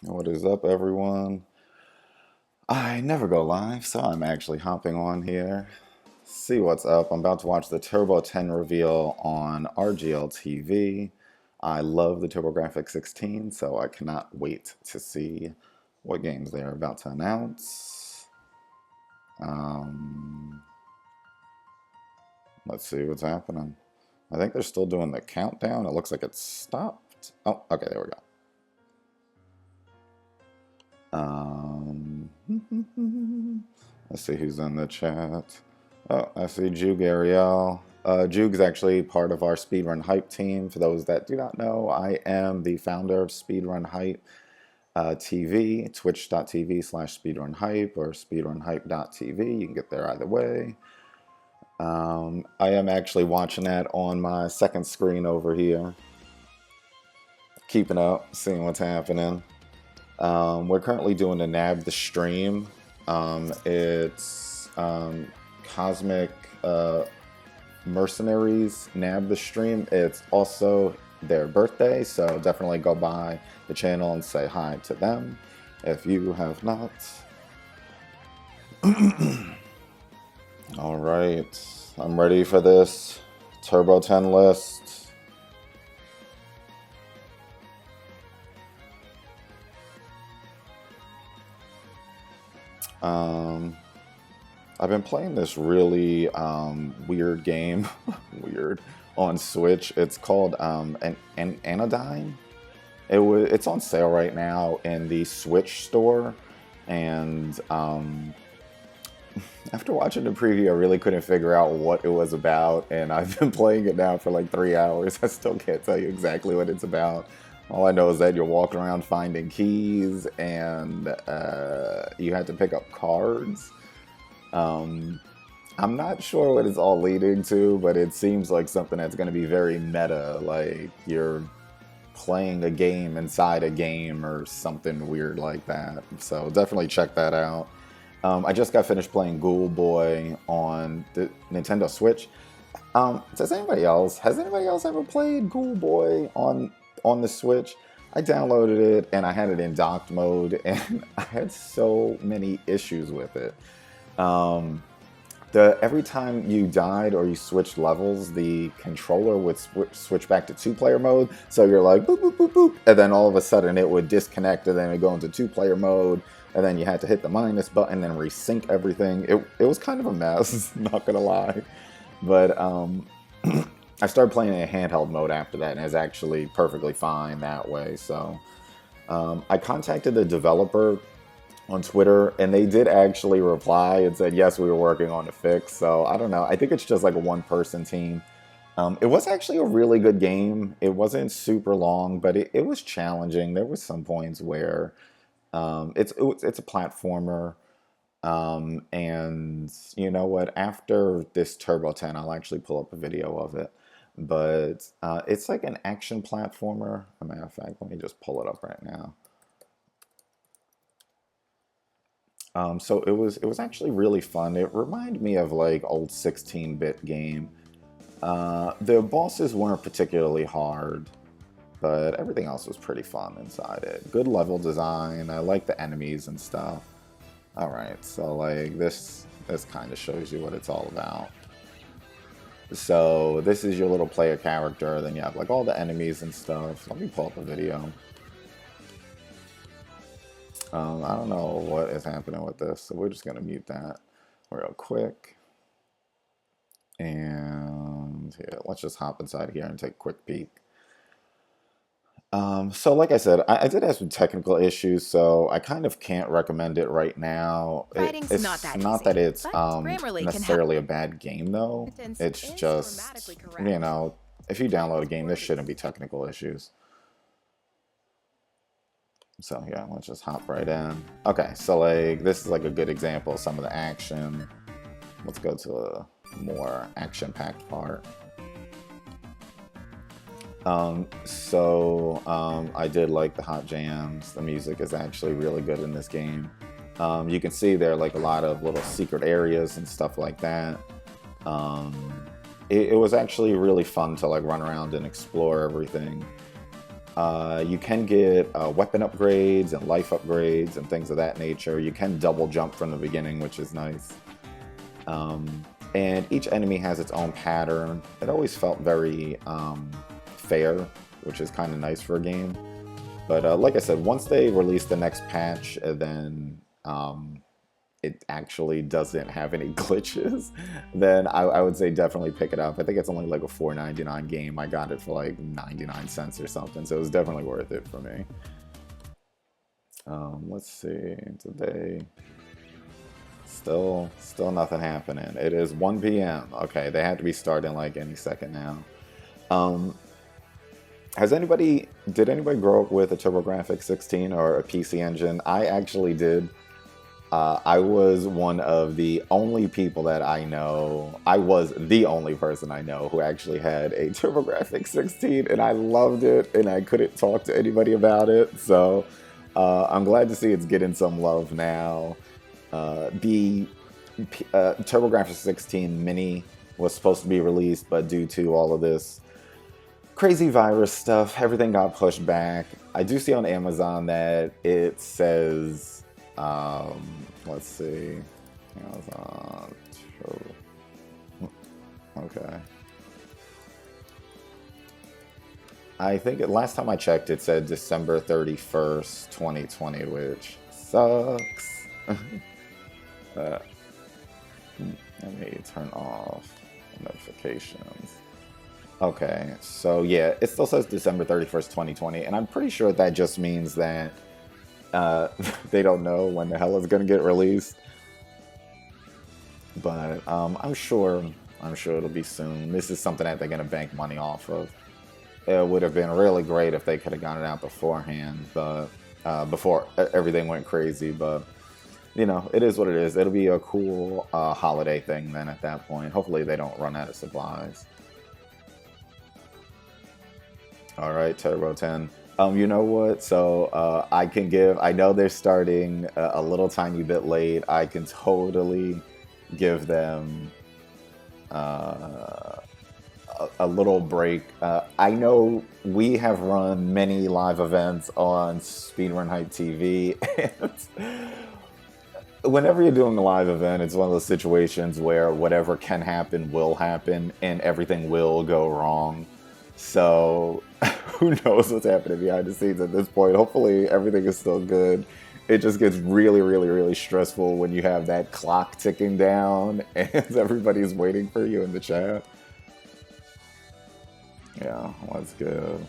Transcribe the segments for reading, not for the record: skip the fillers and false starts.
What is up, everyone? I never go live, so I'm actually hopping on here. See what's up. I'm about to watch the Turbo 10 reveal on RGL TV. I love the TurboGrafx 16, so I cannot wait to see what games they're about to announce. Um, let's see what's happening. I think they're still doing the countdown. It looks like it's stopped. Oh, okay, there we go. Let's see who's in the chat. Oh, I see Juge Ariel. Juge's actually part of our Speedrun Hype team. For those that do not know, I am the founder of Speedrun Hype TV, twitch.tv/speedrunhype or speedrunhype.tv. You can get there either way. I am actually watching that on my second screen over here. Keeping up, seeing what's happening. We're currently doing the Nab the Stream. It's Cosmic Mercenaries Nab the Stream. It's also their birthday, so definitely go by the channel and say hi to them if you have not. All right, I'm ready for this Turbo 10 list. I've been playing this really weird game, weird, on Switch. It's called an Anodyne. It's on sale right now in the Switch store, and after watching the preview, I really couldn't figure out what it was about, and I've been playing it now for like 3 hours. I still can't tell you exactly what it's about. All I know is that you're walking around finding keys, and you have to pick up cards. I'm not sure what it's all leading to, but it seems like something that's going to be very meta, like you're playing a game inside a game or something weird like that. So definitely check that out. I just got finished playing Ghoul Boy on the Nintendo Switch. Has anybody else ever played Ghoul Boy on the Switch? I downloaded it and I had it in docked mode, and I had so many issues with it. Every time you died or you switched levels, the controller would switch back to two-player mode. So you're like boop boop boop boop, and then all of a sudden it would disconnect, and then it would go into two-player mode, and then you had to hit the minus button and resync everything. It was kind of a mess, not gonna lie. But I started playing in handheld mode after that, and it's actually perfectly fine that way. So I contacted the developer on Twitter, and they did actually reply and said, yes, we were working on a fix. So I don't know. I think it's just like a one-person team. It was actually a really good game. It wasn't super long, but it was challenging. There was some points where it's a platformer. And you know what? After this Turbo 10, I'll actually pull up a video of it. But it's like an action platformer. As a matter of fact, let me just pull it up right now. So it was actually really fun. It reminded me of like old 16-bit game. The bosses weren't particularly hard, but everything else was pretty fun inside it. Good level design. I like the enemies and stuff. All right, so like this kind of shows you what it's all about. So this is your little player character. Then you have like all the enemies and stuff. Let me pull up a video. I don't know what is happening with this, so we're just gonna mute that real quick. And yeah, let's just hop inside here and take a quick peek. So like I said, I did have some technical issues, so I kind of can't recommend it right now. Writing's It's not that not easy, that it's but Grammarly can necessarily a bad game though. Sentence It's is just, grammatically correct. you know, if you download a game, there shouldn't be technical issues. So yeah, let's just hop right in. Okay, so like this is like a good example of some of the action. Let's go to a more action-packed part. I did like the hot jams. The music is actually really good in this game. You can see there are like a lot of little secret areas and stuff like that. It was actually really fun to like run around and explore everything. You can get weapon upgrades and life upgrades and things of that nature. You can double jump from the beginning, which is nice. And each enemy has its own pattern. It always felt very fair, which is kind of nice for a game. But like I said, once they release the next patch, then it actually doesn't have any glitches, then I would say definitely pick it up. I think it's only like a $4.99 game. I got it for like 99 cents or something, so it was definitely worth it for me. Let's see, today, still nothing happening. It is 1 p.m. Okay, they have to be starting like any second now. Did anybody grow up with a TurboGrafx 16 or a PC Engine? I actually did. I was one of the only people that I know. I was the only person I know who actually had a TurboGrafx 16, and I loved it, and I couldn't talk to anybody about it. So I'm glad to see it's getting some love now. The TurboGrafx 16 Mini was supposed to be released, but due to all of this crazy virus stuff, everything got pushed back. I do see on Amazon that it says, let's see, Amazon, okay. I think last time I checked, it said December 31st, 2020, which sucks. Let me turn off notifications. Okay, so yeah, it still says December 31st, 2020, and I'm pretty sure that just means that they don't know when the hell it's going to get released. But I'm sure it'll be soon. This is something that they're going to bank money off of. It would have been really great if they could have gotten it out beforehand, but before everything went crazy. But you know, it is what it is. It'll be a cool holiday thing then at that point. Hopefully they don't run out of supplies. All right, Turbo 10. You know what? So I know they're starting a little tiny bit late. I can totally give them a little break. I know we have run many live events on Speedrun Hype TV, and whenever you're doing a live event, it's one of those situations where whatever can happen will happen, and everything will go wrong. So who knows what's happening behind the scenes at this point. Hopefully everything is still good. It just gets really, really, really stressful when you have that clock ticking down and everybody's waiting for you in the chat. Yeah, let's go.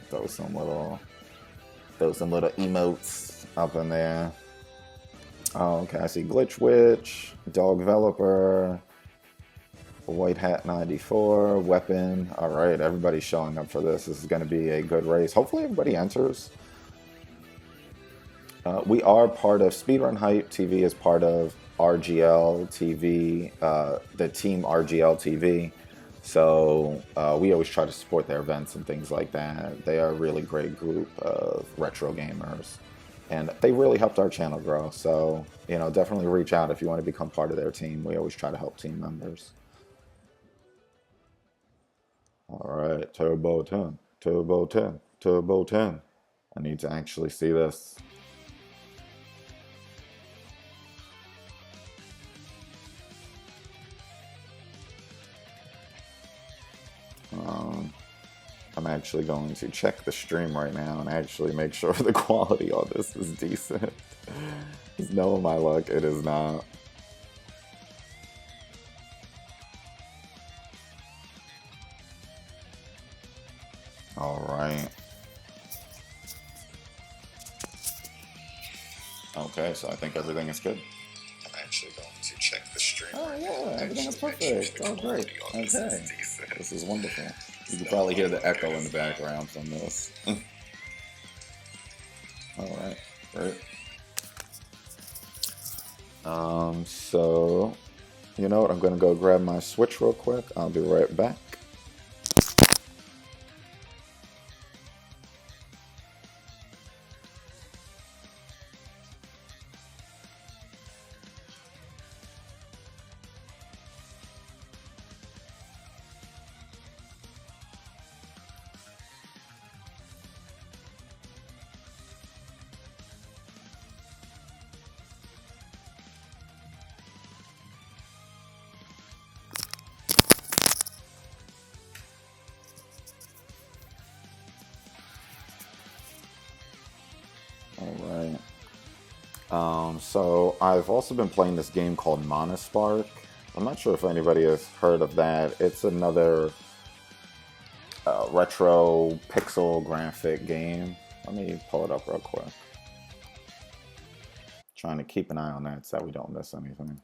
Throw some little emotes up in there. Oh, okay, I see Glitch Witch, Dog Developer, White Hat 94, Weapon. All right, everybody's showing up for this. This is going to be a good race. Hopefully everybody enters. We are part of Speedrun Hype TV, is part of RGL TV, the team RGL TV. So we always try to support their events and things like that. They are a really great group of retro gamers, and they really helped our channel grow. So, you know, definitely reach out if you want to become part of their team. We always try to help team members. All right, Turbo 10, Turbo 10, Turbo 10. I need to actually see this. I'm actually going to check the stream right now and actually make sure the quality on this is decent. Because no, my luck, it is not. All right. Okay, so I think everything is good. I'm actually going to check the stream. Oh yeah, everything is perfect. Oh great. Okay, this is wonderful. You can probably hear the echo in the background from this. All right, great. So, you know what? I'm gonna go grab my Switch real quick. I'll be right back. So I've also been playing this game called Monospark. I'm not sure if anybody has heard of that. It's another retro pixel graphic game. Let me pull it up real quick. Trying to keep an eye on that so that we don't miss anything.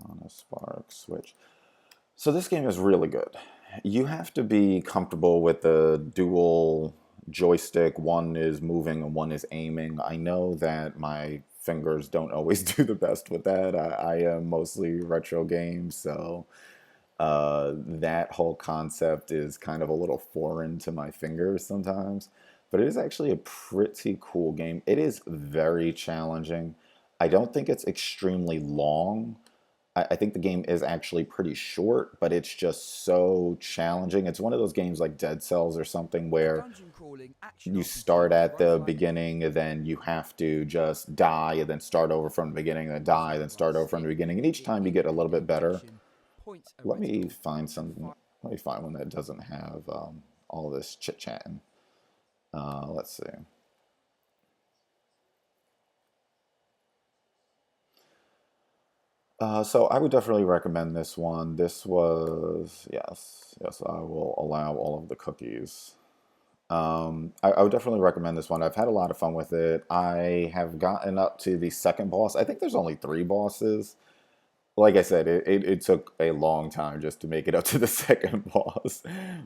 Monospark Switch. So this game is really good. You have to be comfortable with the dual joystick. One is moving and one is aiming. I know that my fingers don't always do the best with that. I am mostly retro games, so that whole concept is kind of a little foreign to my fingers sometimes. But it is actually a pretty cool game. It is very challenging. I don't think it's extremely long. I think the game is actually pretty short, but it's just so challenging. It's one of those games like Dead Cells or something where you start at the beginning and then you have to just die and then start over from the beginning, then die, then start over from the beginning. And each time you get a little bit better. Let me find some. Let me find one that doesn't have all this chit chatting. Let's see. So I would definitely recommend this one. This was, yes, I will allow all of the cookies. I would definitely recommend this one. I've had a lot of fun with it. I have gotten up to the second boss. I think there's only three bosses. Like I said, it took a long time just to make it up to the second boss,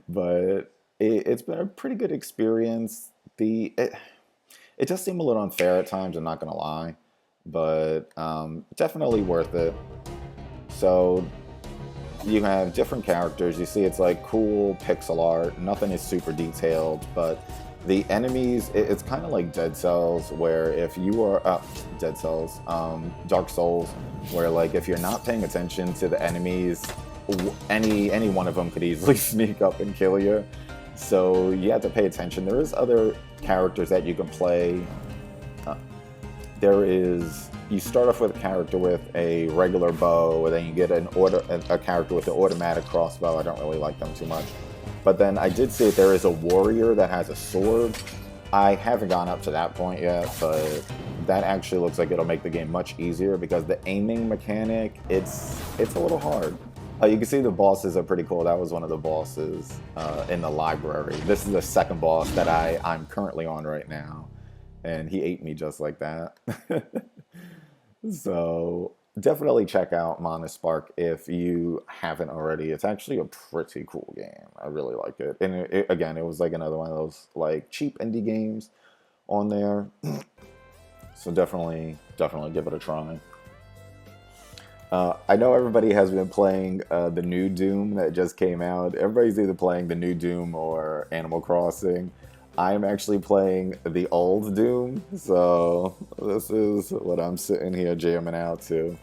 but it's been a pretty good experience. It does seem a little unfair at times, I'm not gonna lie, but definitely worth it. So you have different characters. You see, it's like cool pixel art. Nothing is super detailed, but the enemies, it's kind of like Dead Cells, where if you are Dead Cells, Dark Souls, where like if you're not paying attention to the enemies, any one of them could easily sneak up and kill you. So you have to pay attention. There is other characters that you can play. You start off with a character with a regular bow, and then you get a character with an automatic crossbow. I don't really like them too much. But then I did see that there is a warrior that has a sword. I haven't gone up to that point yet, but that actually looks like it'll make the game much easier because the aiming mechanic, it's a little hard. You can see the bosses are pretty cool. That was one of the bosses in the library. This is the second boss that I'm currently on right now. And he ate me just like that. So definitely check out Monospark if you haven't already. It's actually a pretty cool game. I really like it. And again, it was like another one of those like cheap indie games on there. So definitely give it a try. I know everybody has been playing the new Doom that just came out. Everybody's either playing the new Doom or Animal Crossing. I'm actually playing the old Doom, so this is what I'm sitting here jamming out to.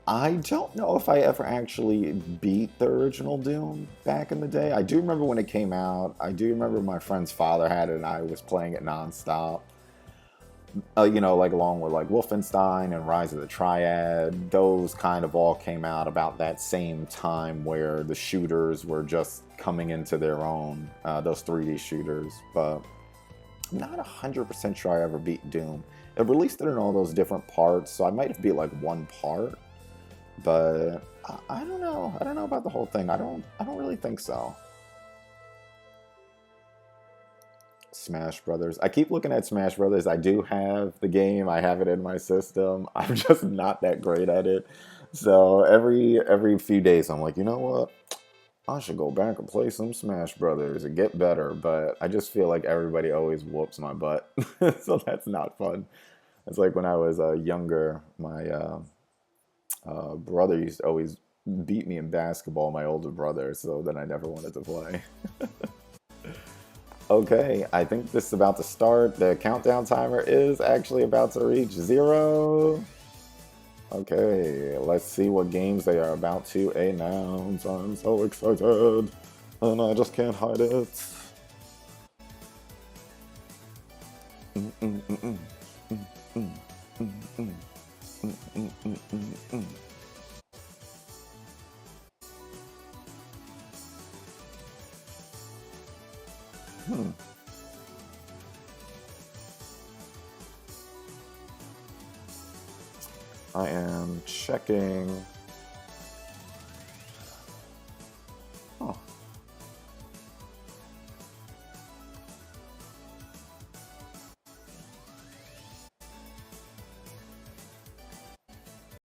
I don't know if I ever actually beat the original Doom back in the day. I do remember when it came out. I do remember my friend's father had it and I was playing it nonstop. Like along with like Wolfenstein and Rise of the Triad, those kind of all came out about that same time where the shooters were just coming into their own, those 3D shooters. But I'm not 100% sure I ever beat Doom. It released it in all those different parts, so I might have beat like one part, but I don't know. I don't know about the whole thing. I don't really think so. Smash Brothers. I keep looking at Smash Brothers. I do have the game. I have it in my system. I'm just not that great at it. So every few days, I'm like, you know what? I should go back and play some Smash Brothers and get better. But I just feel like everybody always whoops my butt, so that's not fun. It's like when I was younger, my brother used to always beat me in basketball. My older brother, so then I never wanted to play. Okay, I think this is about to start. The countdown timer is actually about to reach 0. Okay, let's see what games they are about to announce. I'm so excited, and I just can't hide it. I am checking